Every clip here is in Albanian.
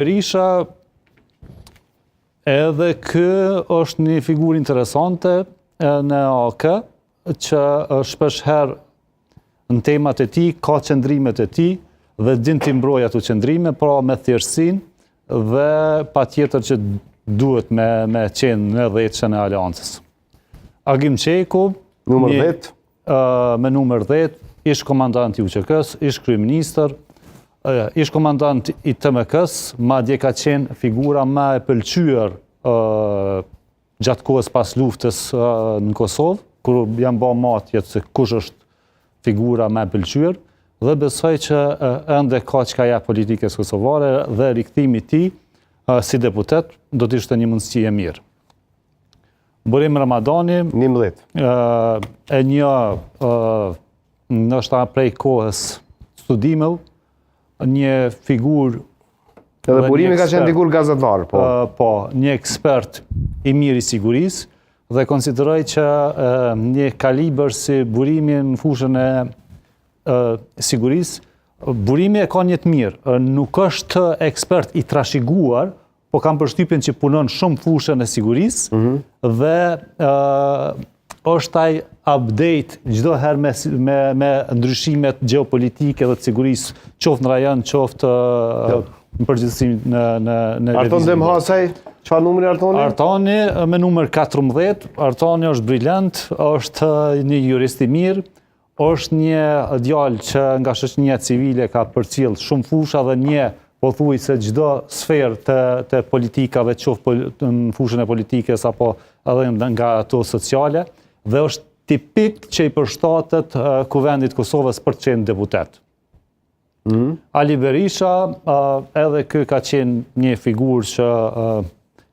Berisha edhe kë është një figurë interesante në AK, që shpeshherë në temat e tij ka qëndrimet e tij dhe din t'i mbrojë ato qëndrime, pra me thjeshtësinë dhe patjetër që duhet me qenë në dhjetëshën e aleancës. Agim Qeku, Numër 10. Me numër 10, ish komandant i UÇK-s, ish kryeministër, ish komandant i TMK-s, madje ka qenë figura më e pëlqyer gjatë kohës pas luftës në Kosovë, kur janë bërë matjet se kush është figura më e pëlqyer, dhe besoj që ende ka çka ja politikës kosovare dhe rikthimi i tij si deputet do të ishte një mundësi e mirë. Burim Ramadani, 11. E një ndoshta prej kohës studimëll, një figurë. Edhe Burimi ka qenë dikur gazetar, po. Po, një ekspert i mirë i sigurisë dhe konsideroj që një kalibër si Burimi në fushën e sigurisë, Burimi e ka një të mirë, nuk është ekspert i trashëguar, po kam përshtypjen që punon shumë fushën e sigurisë dhe është ai update çdo herë me ndryshimet gjeopolitike dhe të sigurisë, qoftë në rajon, qoftë në përgjithësi në Arton Demhasaj, çfarë numri Artoni? Artoni me numër 14, Artoni është brillant, është një jurist i mirë, është një djalë që nga shoqënia civile ka përcjell shumë fusha dhe një pothuajse çdo sferë të politikave, qoftë në fushën e politikës apo edhe nga ato sociale, dhe është tipik që i përshtatet Kuvendit Kosovës për të qenë deputet. Ali Berisha, edhe ky ka qenë një figurë që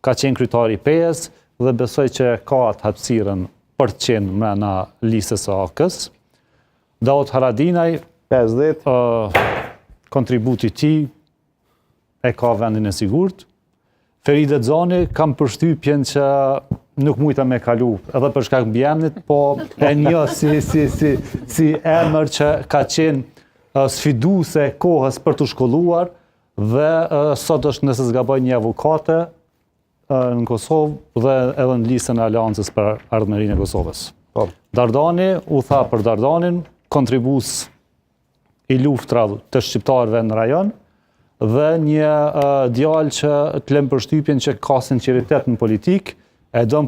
ka qenë kryetari i PS dhe besoj që ka atë hapësirën për të qenë brenda listës së AK-s. Daud Haradinaj, 50. Kontributi i tij e ka vendin e sigurt. Feride Xhani, kam përshtypjen që nuk mujta me kalu edhe për shkak mbiemrit, po e një si emër që ka qenë sfiduese kohës për të shkolluar dhe sot është, nëse s'gaboj, një avokate në Kosovë dhe edhe në listën e Aleancës për ardhmërinë e Kosovës. Dardani, u tha për Dardanin, kontribues i luftrave të shqiptarëve në rajon, dhe një djalë që të lëm përshtypjen që ka sinqeritet në politikë, e don